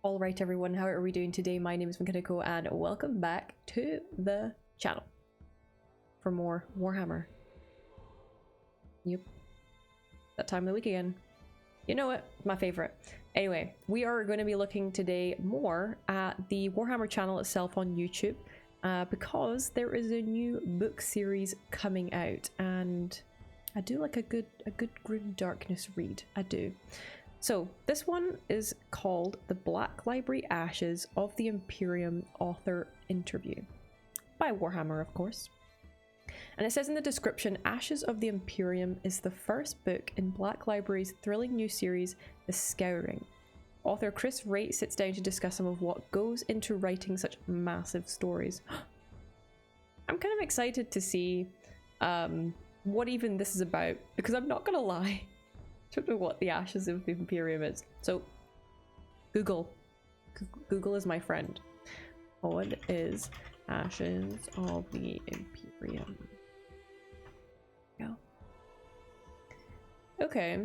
All right, everyone, how are we doing today? My name is Mechanico, and welcome back to the channel for more Warhammer. Yep, that time of the week again. You know it, my favorite. Anyway, we are going to be looking today more at the Warhammer channel itself on YouTube, because there is a new book series coming out, and I do like a good grim darkness read. I do. So this one is called The Black Library Ashes of the Imperium Author Interview by Warhammer, of course. And it says in the description, Ashes of the Imperium is the first book in Black Library's thrilling new series, The Scouring. Author Wraight sits down to discuss some of what goes into writing such massive stories. I'm kind of excited to see what even this is about, because I'm not gonna lie, I don't know what the Ashes of the Imperium is. So Google is my friend. What is Ashes of the Imperium? Go. Okay,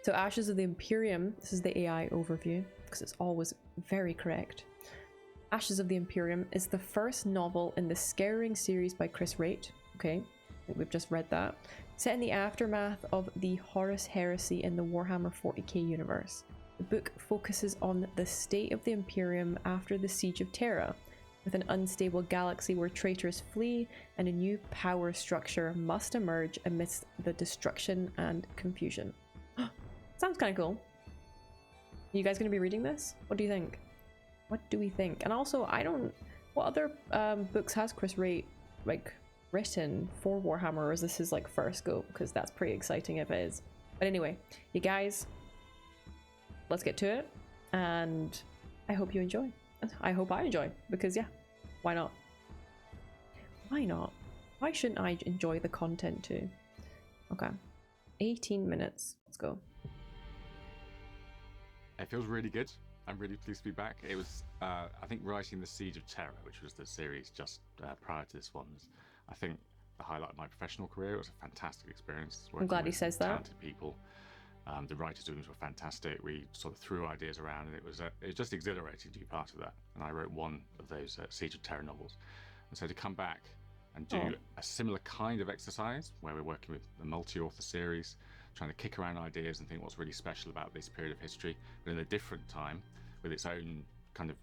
so Ashes of the Imperium, this is the AI overview because it's always very correct. Ashes of the Imperium is the first novel in the Scouring series by Wraight. Okay, I think we've just read that. Set in the aftermath of the Horus Heresy in the Warhammer 40k universe. The book focuses on the state of the Imperium after the Siege of Terra, with an unstable galaxy where traitors flee and a new power structure must emerge amidst the destruction and confusion. Sounds kind of cool. Are you guys going to be reading this? What do you think? What do we think? And also, what other books has Wraight written for Warhammer, or is this his first go? Because that's pretty exciting if it is. But anyway, you guys, let's get to it, and I hope you enjoy. I hope I enjoy, because yeah, why not? Why not? Why shouldn't I enjoy the content too? Okay, 18 minutes. Let's go. It feels really good. I'm really pleased to be back. It was, I think, writing the Siege of Terra, which was the series just prior to this one, was, I think, the highlight of my professional career. It was a fantastic experience. I'm glad he says that. Talented people. The writers' rooms were fantastic. We sort of threw ideas around, and it was just exhilarating to be part of that. And I wrote one of those Siege of Terra novels. And so to come back and do a similar kind of exercise, where we're working with a multi-author series, trying to kick around ideas and think what's really special about this period of history, but in a different time, with its own kind of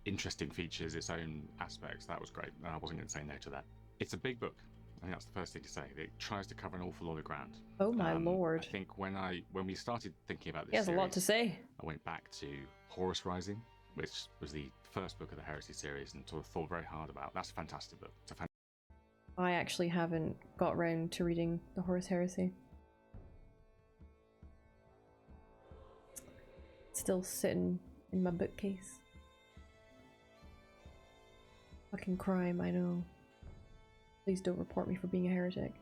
interesting features, its own aspects, that was great. And I wasn't going to say no to that. It's a big book. I think that's the first thing to say. It tries to cover an awful lot of ground. Oh my lord. I think when we started thinking about this he has series, a lot to say. I went back to Horus Rising, which was the first book of the Heresy series, and sort of thought very hard about. That's a fantastic book. It's a I actually haven't got around to reading the Horus Heresy. It's still sitting in my bookcase. Fucking crime, I know. Please don't report me for being a heretic.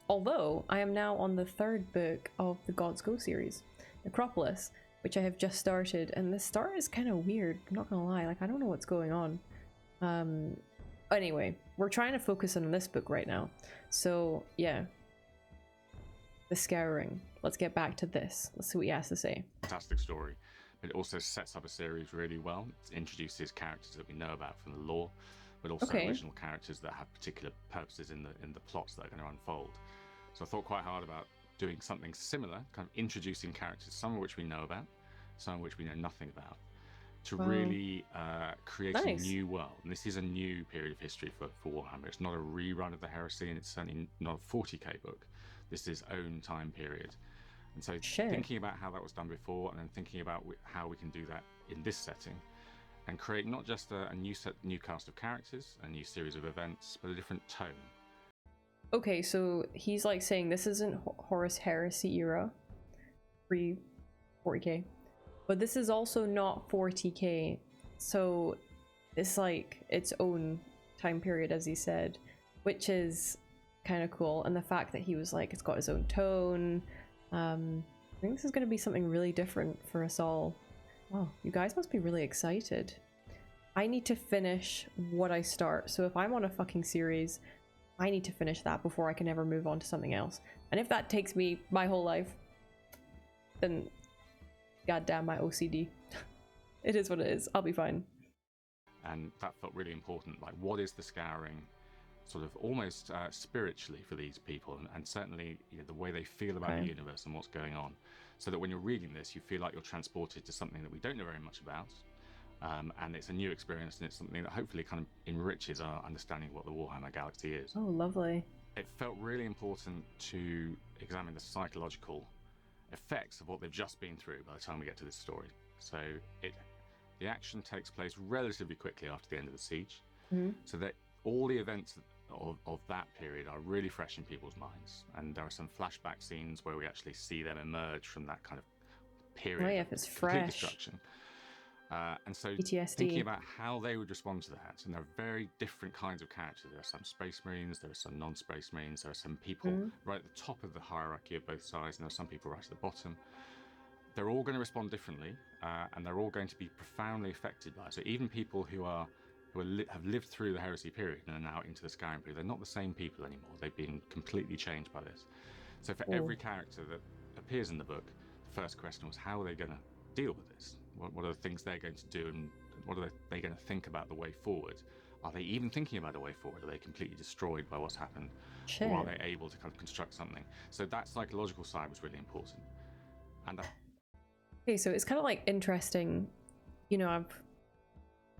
Although, I am now on the third book of the Gods Go series, Necropolis, which I have just started, and the start is kind of weird, I'm not gonna lie, I don't know what's going on. Anyway, we're trying to focus on this book right now, so yeah. The Scouring. Let's get back to this. Let's see what he has to say. Fantastic story, but it also sets up a series really well. It introduces characters that we know about from the lore, but also original characters that have particular purposes in the plots that are going to unfold. So I thought quite hard about doing something similar, kind of introducing characters, some of which we know about, some of which we know nothing about, to really create a new world. And this is a new period of history for Warhammer. It's not a rerun of the Heresy, and it's certainly not a 40k book. This is own time period. And so thinking about how that was done before, and then thinking about how we can do that in this setting, and create not just a new cast of characters, a new series of events, but a different tone. Okay, so he's saying this isn't Horus Heresy era, pre-40k, but this is also not 40k, so it's its own time period, as he said, which is kind of cool. And the fact that he was it's got its own tone, I think this is going to be something really different for us all. Wow, you guys must be really excited. I need to finish what I start, so if I'm on a fucking series, I need to finish that before I can ever move on to something else. And if that takes me my whole life, then goddamn my OCD. It is what it is. I'll be fine. And that felt really important. Like, what is the Scouring, sort of almost spiritually for these people, and certainly the way they feel about the universe and what's going on, so that when you're reading this, you feel like you're transported to something that we don't know very much about, and it's a new experience, and it's something that hopefully kind of enriches our understanding of what the Warhammer Galaxy is. Oh, lovely. It felt really important to examine the psychological effects of what they've just been through by the time we get to this story. So the action takes place relatively quickly after the end of the siege, so that all the events of that period are really fresh in people's minds, and there are some flashback scenes where we actually see them emerge from that kind of period. Right, if it's complete fresh. Destruction. And so PTSD. Thinking about how they would respond to that, and there are very different kinds of characters. There are some Space Marines, there are some non-Space Marines, there are some people right at the top of the hierarchy of both sides, and there are some people right at the bottom. They're all going to respond differently, and they're all going to be profoundly affected by it. So even people who have lived through the Heresy period and are now into the Scouring period, they're not the same people anymore. They've been completely changed by this. So for every character that appears in the book, the first question was, how are they going to deal with this? What are the things they're going to do, and what are they going to think about the way forward? Are they even thinking about a way forward? Are they completely destroyed by what's happened? Or are they able to kind of construct something? So that psychological side was really important. And okay, so it's kind of like interesting, I've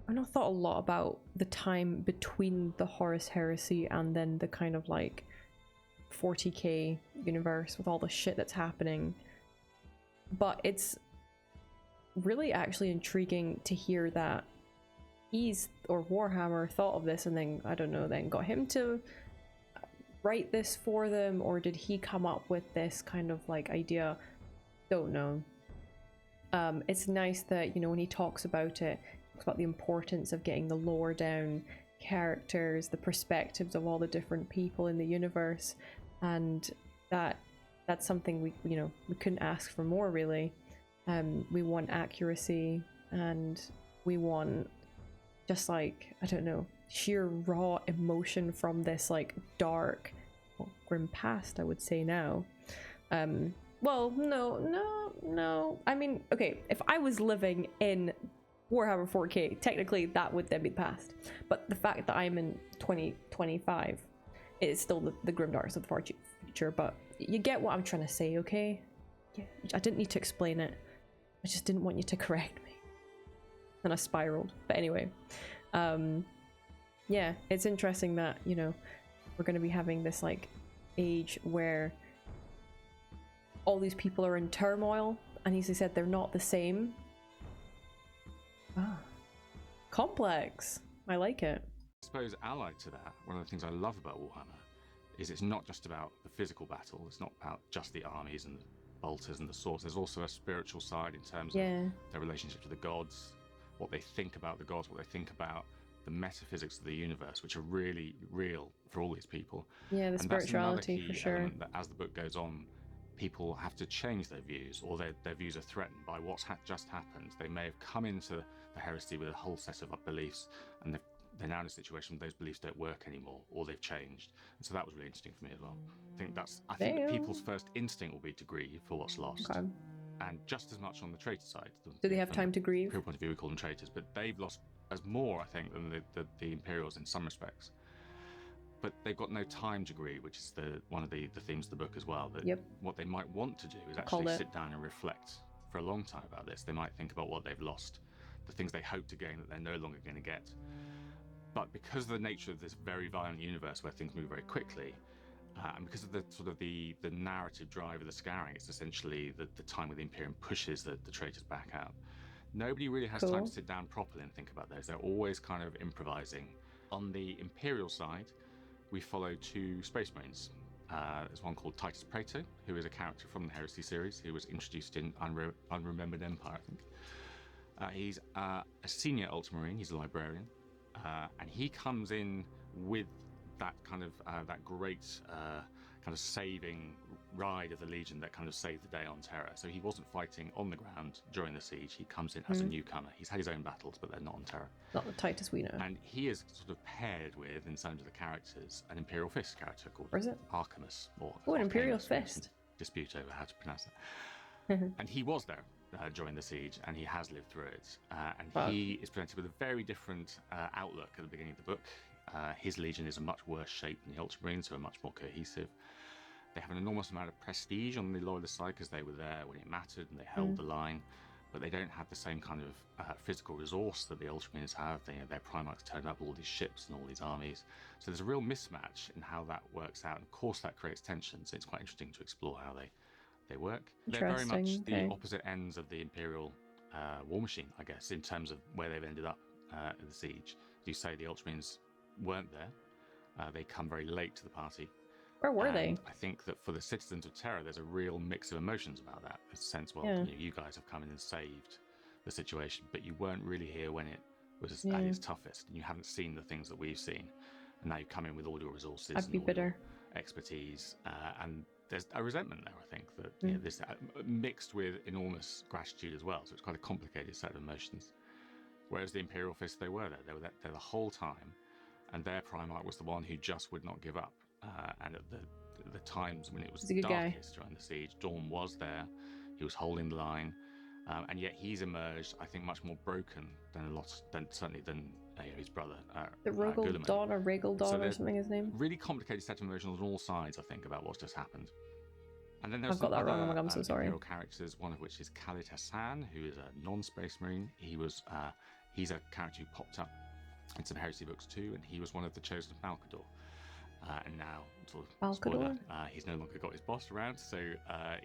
not thought a lot about the time between the Horus Heresy and then the kind of like 40k universe with all the shit that's happening, but it's really actually intriguing to hear that Warhammer thought of this and then, I don't know, then got him to write this for them, or did he come up with this kind of like idea? Don't know. It's nice that, when he talks about it, talks about the importance of getting the lore down, characters, the perspectives of all the different people in the universe, and that's something we couldn't ask for more, really. We want accuracy, and we want just like, I don't know, sheer raw emotion from this like dark, grim past, I would say now. Well, no. I mean, okay, if I was living in Warhammer 4K, technically that would then be the past. But the fact that I'm in 2025, it is still the grim darkness of the far future. But you get what I'm trying to say, okay? Yeah, I didn't need to explain it. I just didn't want you to correct me. And I spiraled. But anyway, yeah, it's interesting that, we're going to be having this like age where all these people are in turmoil, and as he said, they're not the same. Complex. I like it. I suppose allied to that, one of the things I love about Warhammer is it's not just about the physical battle. It's not about just the armies and the bolters and the swords. There's also a spiritual side in terms of their relationship to the gods, what they think about the gods, what they think about the metaphysics of the universe, which are really real for all these people. Yeah, the spirituality, for sure. That as the book goes on, people have to change their views, or their views are threatened by what's just happened. They may have come into the heresy with a whole set of beliefs, and they're now in a situation where those beliefs don't work anymore, or they've changed. And so that was really interesting for me as well. I think that people's first instinct will be to grieve for what's lost. Okay. And just as much on the traitor side. Do they have time to grieve? From a point of view, we call them traitors, but they've lost as more, I think, than the Imperials in some respects. But they've got no time to grieve, which is one of the themes of the book as well. That what they might want to do is actually sit down and reflect for a long time about this. They might think about what they've lost, the things they hope to gain that they're no longer going to get. But because of the nature of this very violent universe where things move very quickly, and because of the sort of the narrative drive of the Scouring, it's essentially the time where the Imperium pushes the traitors back out. Nobody really has time to sit down properly and think about those. They're always kind of improvising. On the Imperial side, we follow two Space Marines. There's one called Titus Praetor, who is a character from the Heresy series, who was introduced in Unremembered Empire, I think. He's a senior Ultramarine, he's a librarian, and he comes in with that kind of that great kind of saving ride of the Legion that kind of saved the day on Terra. So he wasn't fighting on the ground during the siege. He comes in as a newcomer. He's had his own battles, but they're not on Terra. Not the Titus we know. And he is sort of paired with, in terms of the characters, an Imperial Fist character called Archimus. An Imperial Fist. Dispute over how to pronounce that. And he was there during the siege, and he has lived through it. And Wow. he is presented with a very different outlook at the beginning of the book. His legion is a much worse shape than the Ultramarines, who are much more cohesive. They have an enormous amount of prestige on the loyalist side because they were there when it mattered and they held the line, but they don't have the same kind of physical resource that the Ultramarines have. Their Primarchs turn up all these ships and all these armies. So there's a real mismatch in how that works out. And of course, that creates tensions. It's quite interesting to explore how they work. They're very much the opposite ends of the Imperial war machine, I guess, in terms of where they've ended up in the siege. As you say, the Ultramarines weren't there. They come very late to the party. Where were they? I think that for the citizens of Terra, there's a real mix of emotions about that. There's a sense, well, you guys have come in and saved the situation, but you weren't really here when it was at its toughest, and you haven't seen the things that we've seen. And now you come in with all your resources I'd be and all bitter. your expertise, and there's a resentment there, I think, that this mixed with enormous gratitude as well. So it's quite a complicated set of emotions. Whereas the Imperial Fist, they were there the whole time, and their Primarch was the one who just would not give up. And at the times when it was darkest during the siege, Dawn was there. He was holding the line, and yet he's emerged, I think, much more broken than his brother. The Rogel Dawn or Regel Dawn or something. His name. Really complicated set of emotions on all sides, I think, about what's just happened. And then there's I've got that wrong. I'm so sorry. Imperial characters, one of which is Khalid Hassan, who is a non-Space Marine. He's a character who popped up in some Heresy books too, and he was one of the chosen of Malcador. And now, sort of spoiler, he's no longer got his boss around, so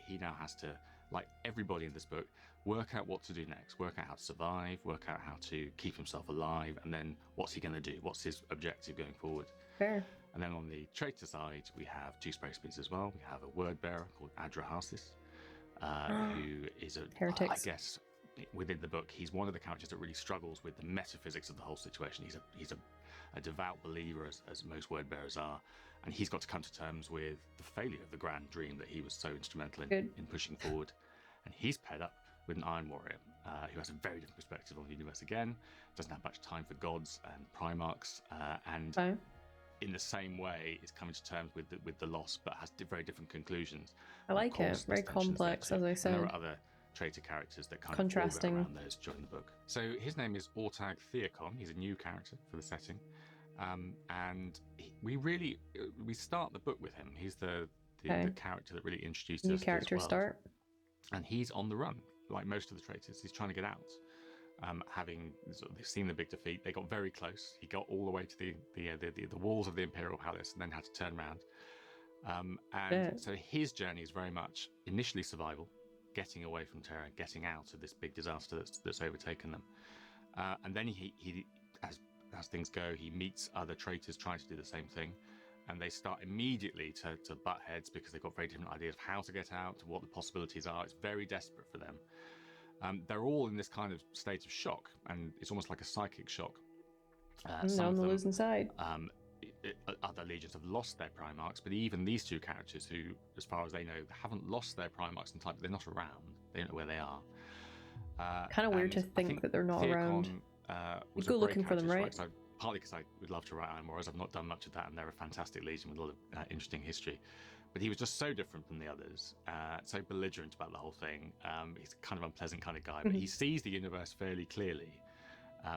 he now has to, like everybody in this book, work out what to do next, work out how to survive, work out how to keep himself alive, and then what's he going to do? What's his objective going forward? Fair. And then on the traitor side, we have two Space Marines as well. We have a word bearer called Adrahasis, who is heretics. I guess, within the book, he's one of the characters that really struggles with the metaphysics of the whole situation. He's a devout believer, as most word bearers are, and he's got to come to terms with the failure of the grand dream that he was so instrumental in pushing forward. And he's paired up with an Iron Warrior who has a very different perspective on the universe again, doesn't have much time for gods and Primarchs, and in the same way is coming to terms with the loss, but has very different conclusions. I like it. Very complex, as I said. And there are other traitor characters that kind contrasting of around those during the book. So his name is Ortag Theocon. He's a new character for the setting, and we start the book with him. He's the character that really introduced us to this world. Start, and he's on the run, like most of the traitors. He's trying to get out. They've seen the big defeat. They got very close. He got all the way to the walls of the Imperial Palace, and then had to turn around. So his journey is very much initially survival, getting away from Terra, getting out of this big disaster that's overtaken them. And then he as things go, he meets other traitors trying to do the same thing, and they start immediately to butt heads because they've got very different ideas of how to get out, what the possibilities are. It's very desperate for them. They're all in this kind of state of shock, and it's almost like a psychic shock. Some of them, losing side. Other legions have lost their Primarchs, but even these two characters, who, as far as they know, haven't lost their Primarchs in time, but they're not around. They don't know where they are. Kind of weird to think that they're not around. You go looking for them, right? Partly because I would love to write Iron Warriors. I've not done much of that, and they're a fantastic legion with a lot of interesting history. But he was just so different from the others, so belligerent about the whole thing. He's a kind of unpleasant kind of guy, but he sees the universe fairly clearly,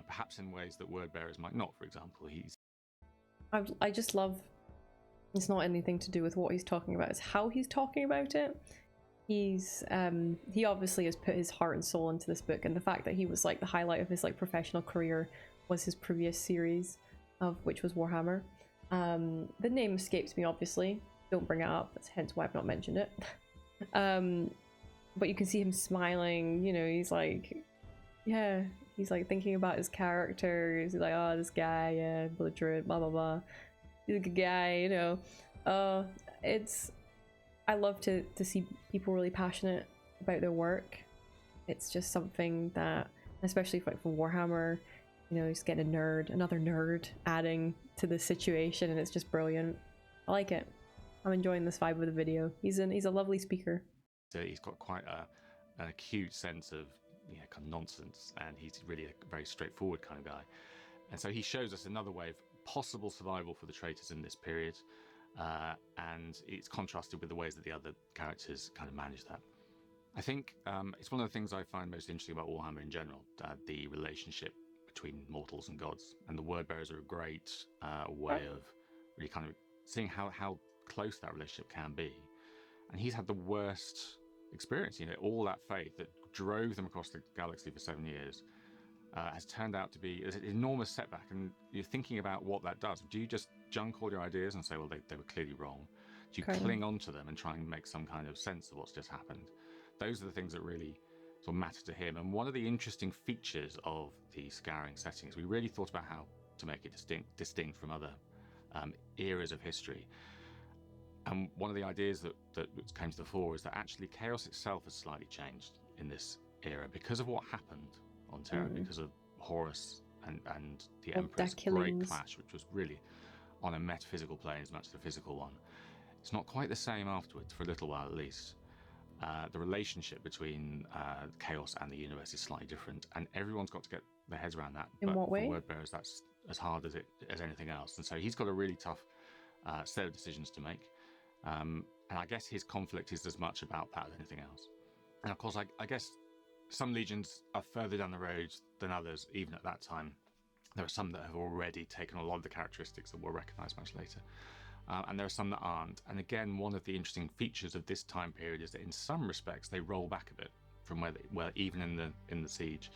perhaps in ways that word bearers might not. For example, I just love, it's not anything to do with what he's talking about, it's how he's talking about it. He obviously has put his heart and soul into this book, and the fact that he was like the highlight of his like professional career was his previous series, of which was Warhammer. The name escapes me, obviously. Don't bring it up, that's hence why I've not mentioned it. But you can see him smiling, you know, he's like, yeah, he's like thinking about his characters. He's like, oh, this guy, yeah, belligerent, blah blah blah. He's a good guy, you know. I love to see people really passionate about their work. It's just something that, especially for Warhammer, you know, just getting another nerd adding to the situation, and it's just brilliant. I like it. I'm enjoying this vibe of the video. He's a lovely speaker. So he's got quite an acute sense of, you know, kind of nonsense, and he's really a very straightforward kind of guy. And so he shows us another way of possible survival for the traitors in this period, and it's contrasted with the ways that the other characters kind of manage that. I think it's one of the things I find most interesting about Warhammer in general, the relationship between mortals and gods. And the word bearers are a great way of really kind of seeing how close that relationship can be. And he's had the worst experience, all that faith that drove them across the galaxy for 7 years has turned out to be an enormous setback. And you're thinking about what that does. Do you just junk all your ideas and say, well, they were clearly wrong? Do you cling on to them and try and make some kind of sense of what's just happened? Those are the things that really sort of matter to him. And one of the interesting features of the Scouring settings, we really thought about how to make it distinct from other eras of history. And one of the ideas that came to the fore is that actually chaos itself has slightly changed in this era because of what happened on Terra, because of Horus and the Emperor's great clash, which was really on a metaphysical plane as much as a physical one. It's not quite the same afterwards, for a little while at least. The relationship between chaos and the universe is slightly different, and everyone's got to get their heads around that. In what way? For word bearers, that's as hard as anything else, and so he's got a really tough set of decisions to make. And I guess his conflict is as much about that as anything else. And of course, I guess some legions are further down the road than others, even at that time. There are some that have already taken a lot of the characteristics that we'll recognise much later. And there are some that aren't. And again, one of the interesting features of this time period is that in some respects, they roll back a bit from where even in the siege.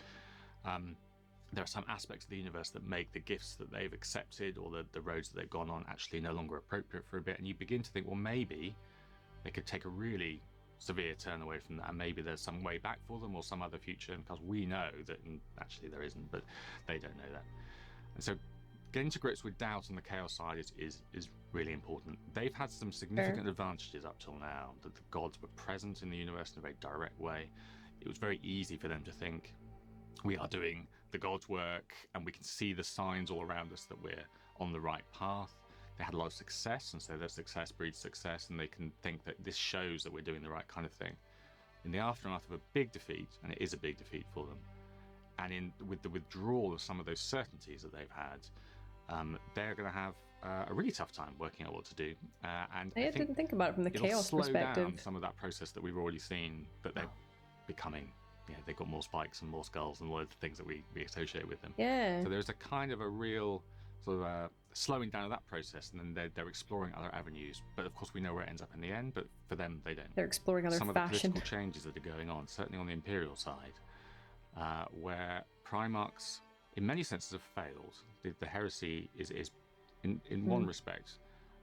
There are some aspects of the universe that make the gifts that they've accepted or the roads that they've gone on actually no longer appropriate for a bit. And you begin to think, well, maybe they could take a really severe turn away from that, and maybe there's some way back for them or some other future, because we know that actually there isn't, but they don't know that. And so getting to grips with doubt on the chaos side is really important. They've had some significant advantages up till now, that the gods were present in the universe in a very direct way. It was very easy for them to think, we are doing the gods' work and we can see the signs all around us that we're on the right path. They had a lot of success, and so their success breeds success, and they can think that this shows that we're doing the right kind of thing. In the aftermath of a big defeat, and it is a big defeat for them, and with the withdrawal of some of those certainties that they've had, they're going to have a really tough time working out what to do. And I didn't think about it from the chaos slow perspective. Down some of that process that we've already seen, that they're becoming. They've got more spikes and more skulls and all of the things that we associate with them. Yeah. So there's a kind of a real sort of slowing down of that process, and then they're exploring other avenues. But of course, we know where it ends up in the end. But for them, they don't. They're exploring other some of fashion. the political changes that are going on, certainly on the Imperial side, where Primarchs, in many senses, have failed. The heresy is in one respect,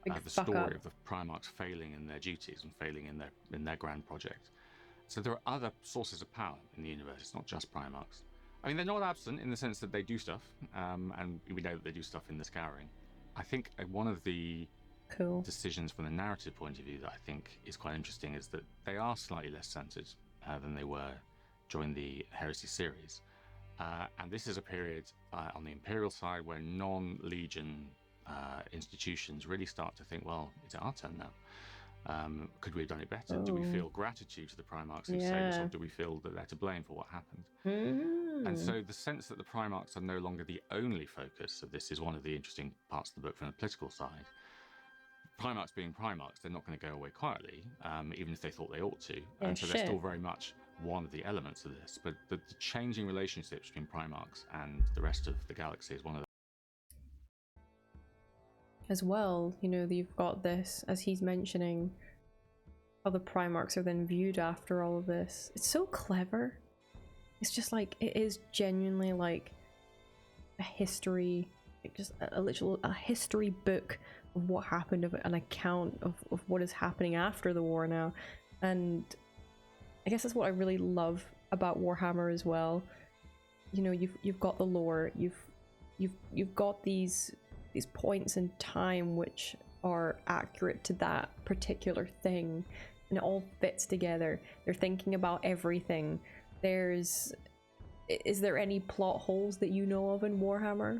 the story of the Primarchs failing in their duties and failing in their grand project. So there are other sources of power in the universe. It's not just Primarchs. I mean, they're not absent in the sense that they do stuff, and we know that they do stuff in the Scouring. I think one of the decisions from the narrative point of view that I think is quite interesting is that they are slightly less centered than they were during the Heresy series. And this is a period on the Imperial side where non-Legion institutions really start to think, well, it's our turn now. Could we have done it better? Do we feel gratitude to the Primarchs who saved us, or do we feel that they're to blame for what happened? And so the sense that the Primarchs are no longer the only focus of this is one of the interesting parts of the book from the political side. Primarchs being Primarchs, they're not going to go away quietly, even if they thought they ought to. And so they're still very much one of the elements of this. But the changing relationships between Primarchs and the rest of the galaxy is one of the as well. You've got this, as he's mentioning, how the Primarchs are then viewed after all of this. It's so clever. It's just like, it is genuinely like a history, like just a history book of what happened, of an account of what is happening after the war now. And I guess that's what I really love about Warhammer as well. You've got the lore, you've got these points in time which are accurate to that particular thing, and it all fits together. They're thinking about everything. Is there any plot holes that you know of in Warhammer?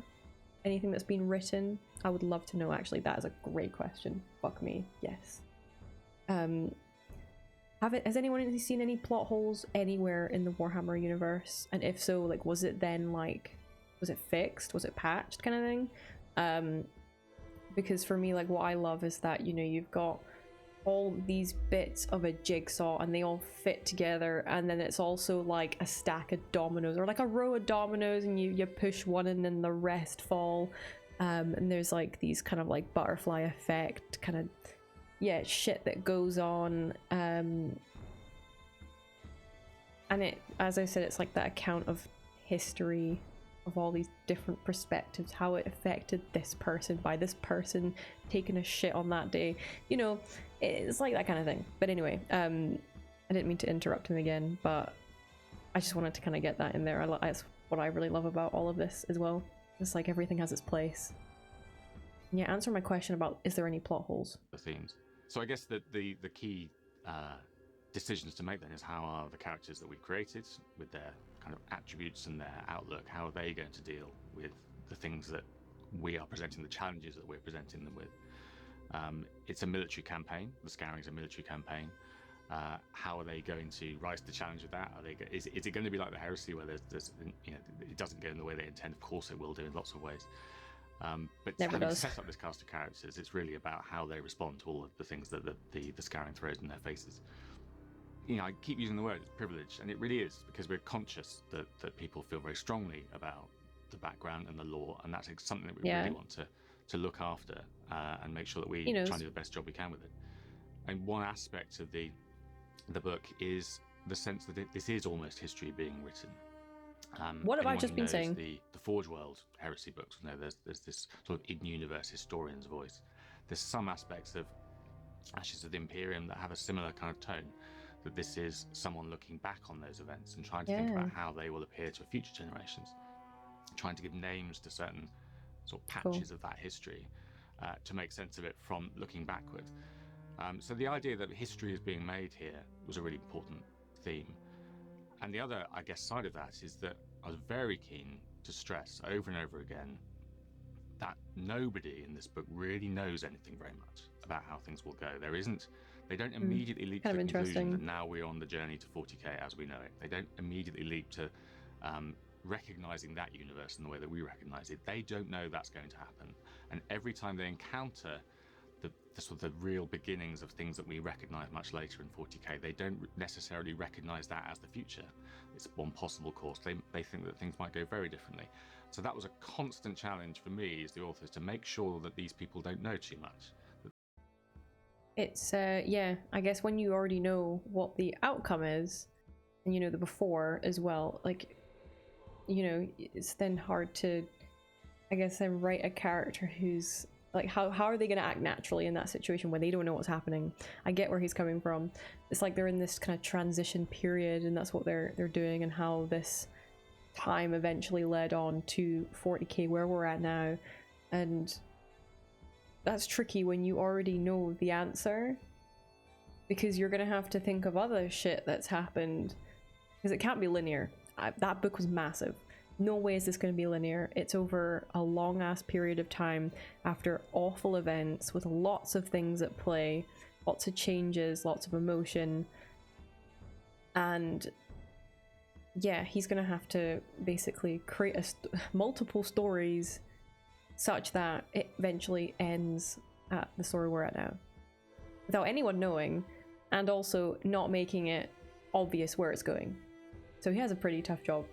Anything that's been written? I would love to know, actually. That is a great question. Fuck me. Yes. Has anyone seen any plot holes anywhere in the Warhammer universe? And if so, like, was it fixed? Was it patched, kind of thing? Because for me, like, what I love is that, you've got all these bits of a jigsaw and they all fit together, and then it's also like a stack of dominoes or like a row of dominoes, and you push one and then the rest fall, and there's like these kind of like butterfly effect kind of shit that goes on, and it, as I said, it's like that account of history of all these different perspectives, how it affected this person by this person taking a shit on that day, you know. It's like that kind of thing. But anyway, I didn't mean to interrupt him again, but I just wanted to kind of get that in there. That's what I really love about all of this as well. It's like everything has its place. And yeah, answer my question about, is there any plot holes? The themes. So I guess that the key decisions to make then is, how are the characters that we've created with their kind of attributes and their outlook, how are they going to deal with the things that we are presenting, the challenges that we're presenting them with? It's a military campaign. The Scouring is a military campaign. How are they going to rise to the challenge of that? Is it going to be like the Heresy, where there's you know, it doesn't go in the way they intend? Of course, it will do in lots of ways. But having set up this cast of characters, it's really about how they respond to all of the things that the Scouring throws in their faces. You know, I keep using the word privilege, and it really is, because we're conscious that people feel very strongly about the background and the lore, and that's something that we really want to look after and make sure that we try and do the best job we can with it. And one aspect of the book is the sense that this is almost history being written. What have I just been saying? The Forge World Heresy books, you know, there's this sort of in-universe historian's voice. There's some aspects of Ashes of the Imperium that have a similar kind of tone, that this is someone looking back on those events and trying to think about how they will appear to future generations, trying to give names to certain sort of patches of that history to make sense of it from looking backward. So the idea that history is being made here was a really important theme. And the other, I guess, side of that is that I was very keen to stress over and over again that nobody in this book really knows anything very much about how things will go. They don't immediately leap to the conclusion that now we're on the journey to 40k as we know it. They don't immediately leap to recognizing that universe in the way that we recognize it. They don't know that's going to happen. And every time they encounter the sort of the real beginnings of things that we recognize much later in 40k, they don't necessarily recognize that as the future. It's one possible course. They think that things might go very differently. So that was a constant challenge for me as the author, to make sure that these people don't know too much. It's yeah, I guess when you already know what the outcome is, and you know the before as well, like, you know, it's then hard to, I guess, then write a character who's like, how are they going to act naturally in that situation where they don't know what's happening? I get where he's coming from. It's like they're in this kind of transition period, and that's what they're doing, and how this time eventually led on to 40k where we're at now. And that's tricky when you already know the answer, because you're gonna have to think of other shit that's happened, because it can't be linear. That book was massive. No way is this going to be linear. It's over a long ass period of time after awful events with lots of things at play, lots of changes, lots of emotion. And yeah, he's going to have to basically create multiple stories such that it eventually ends at the story we're at now, without anyone knowing, and also not making it obvious where it's going. So he has a pretty tough job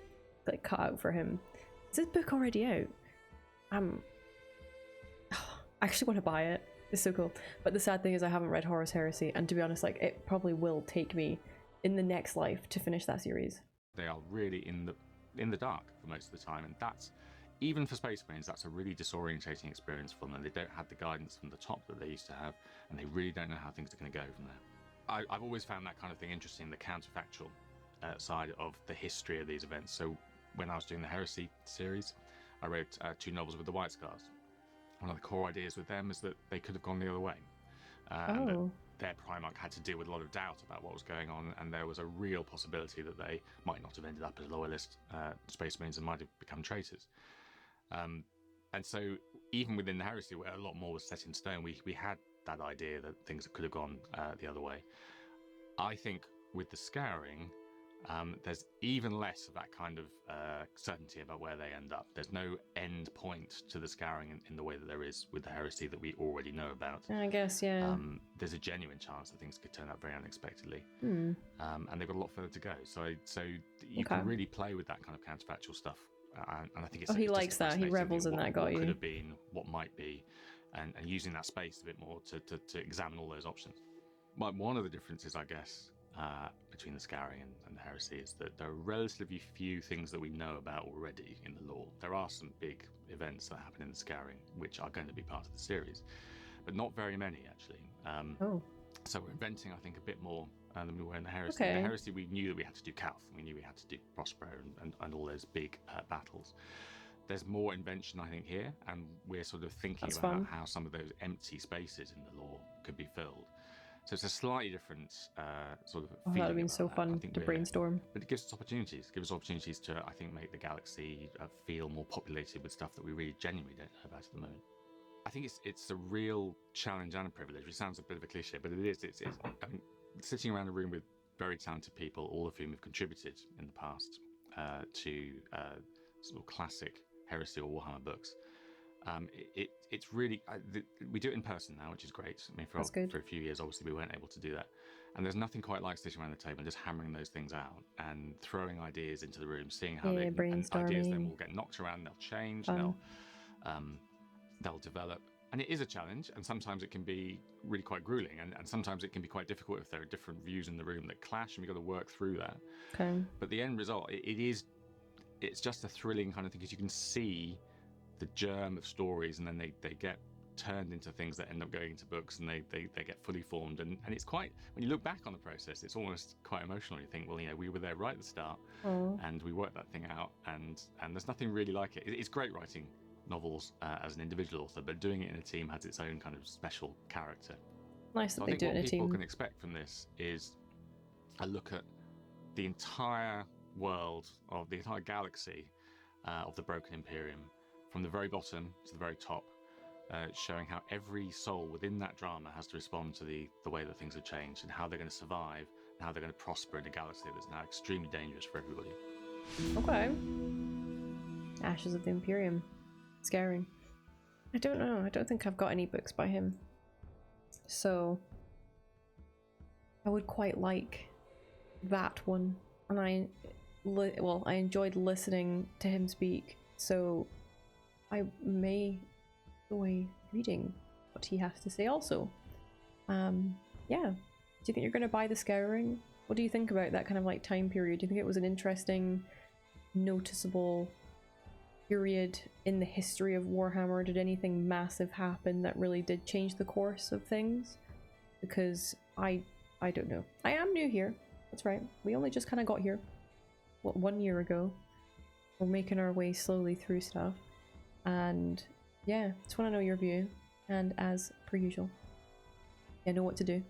like cut out for him. Is this book already out? I actually want to buy it. It's so cool. But the sad thing is I haven't read Horus Heresy, and to be honest, like, it probably will take me in the next life to finish that series. They are really in the dark for most of the time, and that's, even for Space Marines, that's a really disorientating experience for them. They don't have the guidance from the top that they used to have, and they really don't know how things are going to go from there. I've always found that kind of thing interesting, the counterfactual side of the history of these events. So when I was doing the Heresy series, I wrote 2 novels with the White Scars. One of the core ideas with them is that they could have gone the other way. And that their Primarch had to deal with a lot of doubt about what was going on, and there was a real possibility that they might not have ended up as loyalist Space Marines and might have become traitors. And so even within the Heresy, where a lot more was set in stone, we had that idea that things could have gone the other way. I think with the Scouring, there's even less of that kind of certainty about where they end up. There's no end point to the Scouring in the way that there is with the Heresy that we already know about. I guess, yeah. There's a genuine chance that things could turn out very unexpectedly. Hmm. And they've got a lot further to go. So you can really play with that kind of counterfactual stuff. And I think it's he likes that. He revels in that, got what you. could have been, what might be, and using that space a bit more to examine all those options. But one of the differences, I guess, between the Scouring and the Heresy is that there are relatively few things that we know about already in the lore. There are some big events that happen in the Scouring which are going to be part of the series, but not very many, actually. So we're inventing, I think, a bit more than we were in the Heresy. In the Heresy, we knew that we had to do Calth, we knew we had to do Prospero and all those big battles. There's more invention, I think, here, and we're sort of thinking about how some of those empty spaces in the lore could be filled. So it's a slightly different sort of feeling. That would have been so fun to brainstorm. But it gives us opportunities. It gives us opportunities to, I think, make the galaxy feel more populated with stuff that we really genuinely don't know about at the moment. I think it's a real challenge and a privilege. It sounds a bit of a cliche, but it is. I mean, sitting around a room with very talented people, all of whom have contributed in the past to sort of classic Heresy or Warhammer books. It's really we do it in person now, which is great. I mean, for a few years, obviously, we weren't able to do that, and there's nothing quite like sitting around the table and just hammering those things out and throwing ideas into the room, seeing how and ideas then will get knocked around, they'll change, they'll develop, and it is a challenge. And sometimes it can be really quite grueling, and sometimes it can be quite difficult if there are different views in the room that clash, and we've got to work through that. But the end result, it's just a thrilling kind of thing, because you can see the germ of stories, and then they get turned into things that end up going into books, and they get fully formed, and it's quite, when you look back on the process, it's almost quite emotional. You think, well, we were there right at the start, and we worked that thing out, and there's nothing really like it. It's great writing novels as an individual author, but doing it in a team has its own kind of special character. Nice that they do it in a team. What people can expect from this is a look at the entire world, of the entire galaxy of the Broken Imperium, from the very bottom to the very top, showing how every soul within that drama has to respond to the way that things have changed, and how they're going to survive, and how they're going to prosper in a galaxy that's now extremely dangerous for everybody. Okay. Ashes of the Imperium. Scouring. I don't know. I don't think I've got any books by him. So I would quite like that one. And I enjoyed listening to him speak, so I may enjoy reading what he has to say also. Yeah. Do you think you're going to buy the Scouring? What do you think about that kind of like time period? Do you think it was an interesting, noticeable period in the history of Warhammer? Did anything massive happen that really did change the course of things? Because I don't know. I am new here. That's right. We only just kind of got here. What, 1 year ago? We're making our way slowly through stuff. And yeah, just want to know your view. And as per usual, you know what to do.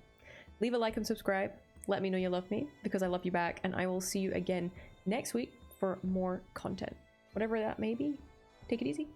Leave a like and subscribe. Let me know you love me, because I love you back. And I will see you again next week for more content. Whatever that may be. Take it easy.